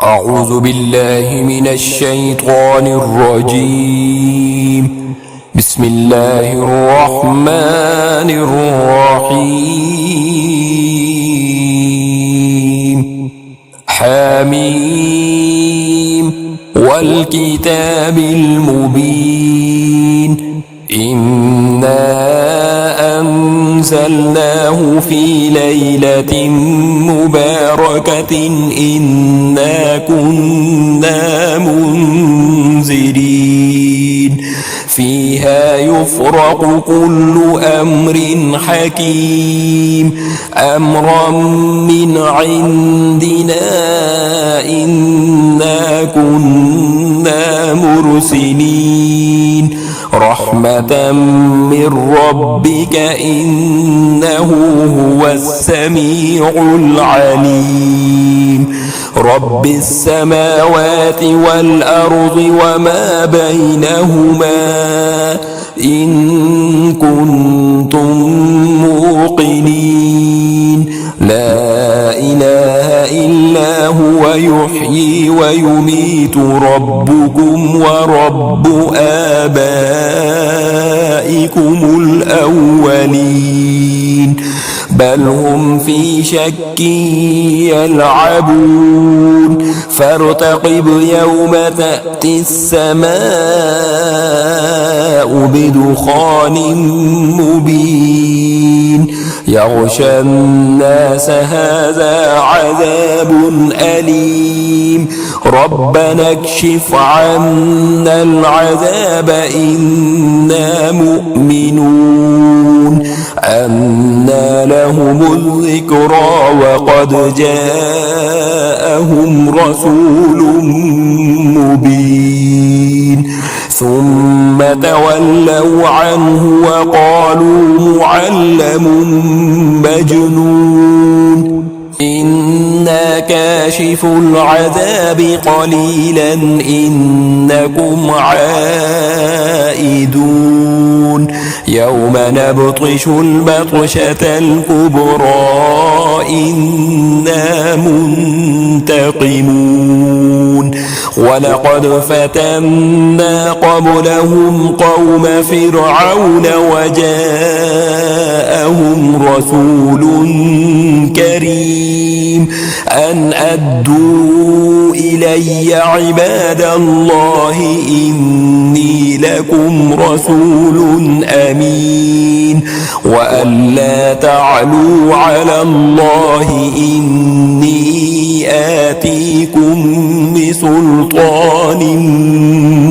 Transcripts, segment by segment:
أعوذ بالله من الشيطان الرجيم. بسم الله الرحمن الرحيم. حميم والكتاب المبين. إنا أنزلناه في ليلة مباركة إنا كنا منذرين فيها يفرق كل أمر حكيم أمرا من عندنا إنا كنا مرسلين رحمة من ربك إنه هو السميع العليم رب السماوات والأرض وما بينهما إن كنتم موقنين لا إله إلا هو يحيي ويميت ربكم ورب آبائكم الأولين بل هم في شك يلعبون فارتقب يوم تأتي السماء بدخان مبين يغشى الناس هذا عذاب أليم ربنا اكشف عنا العذاب إنا مؤمنون أنى لهم الذكرى وقد جاءهم رسول مبين ثم تولوا عنه وقالوا معلم مجنون إنا كاشف العذاب قليلا إنكم عائدون يوم نبطش البطشة الكبرى إنا منتقمون ولقد فتنا قبلهم قوم فرعون وجاءهم رسول كريم أن أدوا إلي عباد الله إني لكم رسول أمين وأن لا تعلوا على الله إني آتيكم بسلطان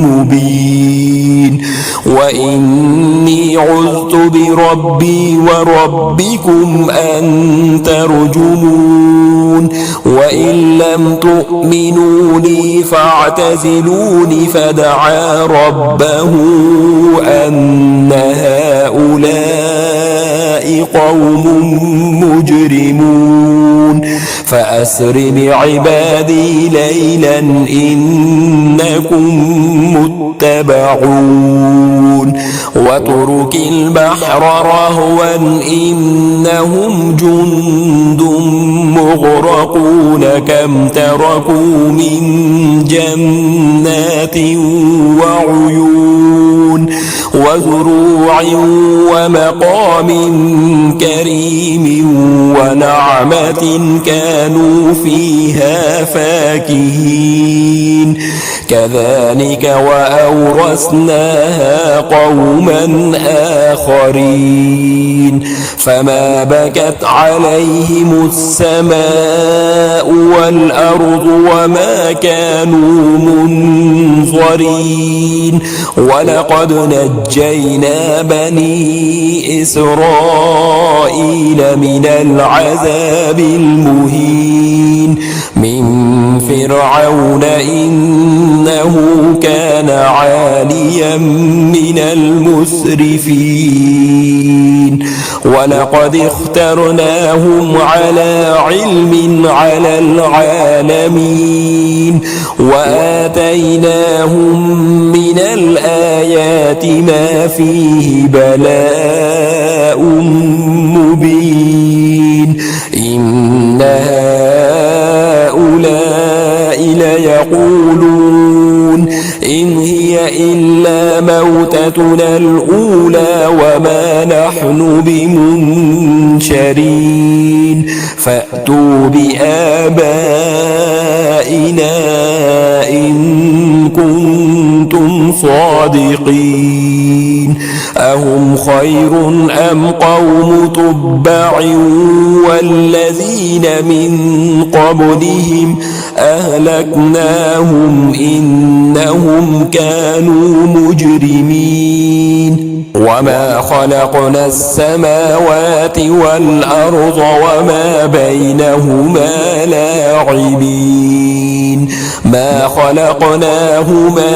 مبين وإني عذت بربي وربكم أن ترجمون وإن لم تؤمنوا لي فاعتزلون فدعا ربه أن هؤلاء قوم مجرمون فأسر بعبادي ليلا إنكم متبعون واترك البحر رهوا إنهم جند مغرقون كم تركوا من جنات وعيون وزروع ومقام كريم ونعمة كانوا فيها فاكهين كذلك وأورثناها قوما آخرين فما بكت عليهم السماء والأرض وما كانوا منظرين ولقد نجينا بني إسرائيل من العذاب المهين من فرعون إنه كان عاليا من المسرفين ولقد اخترناهم على علم على العالمين وآتيناهم من الآيات ما فيه بلاء مبين إن هؤلاء ليقولون إن هي إلا موتتنا الأولى وما نحن بمنشرين فأتوا بآبائنا إن كنتم صادقين أهم خير أم قوم تبع والذين من قبلهم أهلكناهم إنهم كانوا مجرمين وما خلقنا السماوات والأرض وما بينهما لاعبين ما خلقناهما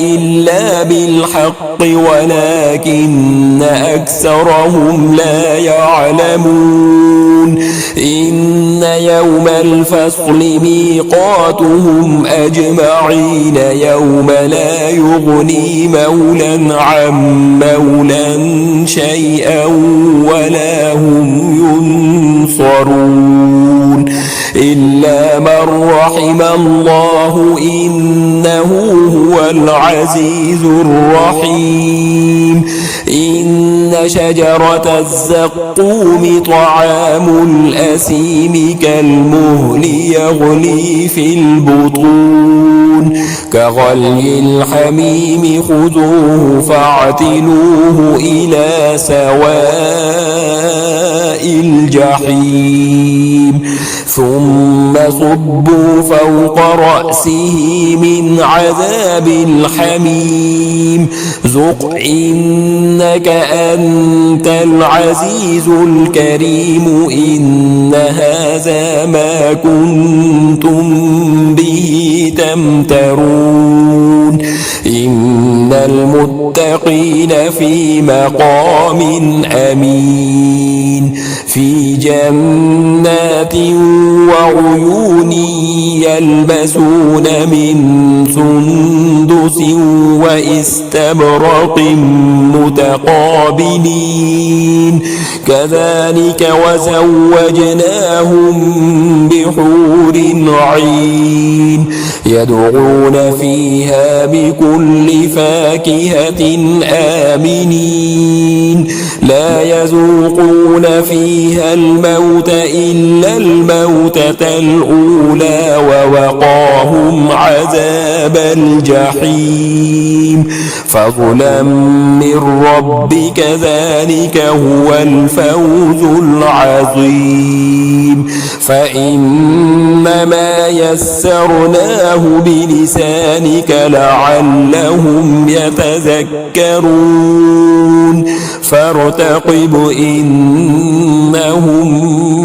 إلا بالحق ولكن أكثرهم لا يعلمون إن يوم الفصل ميقاتهم أجمعين يوم لا يغني مولا عن مولا شيئا ولا هم ينصرون إلا من رحم الله إنه هو العزيز الرحيم إن شجرة الزقوم طعام الأثيم كالمهل يغلي في البطون كغلي الحميم خذوه فاعتلوه إلى سواء الجحيم ثم صبوا فوق رأسه من عذاب الحميم ذق إنك أنت العزيز الكريم إن هذا ما كنتم به تمترون إن المتقين في مقام أمين في جنات وعيون يلبسون من سندس واستبرق متقابلين كذلك وزوجناهم بحور عين يدعون فيها بكل فاكهة آمنين لا يذوقون فيها الموت إلا الموتة الأولى ووقاهم عذاب الجحيم فضلا من ربك ذلك هو الفوز العظيم فإنما يسرناه بلسانك لعلهم يتذكرون فارتقب إنهم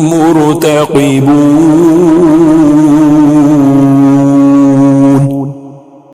مرتقبون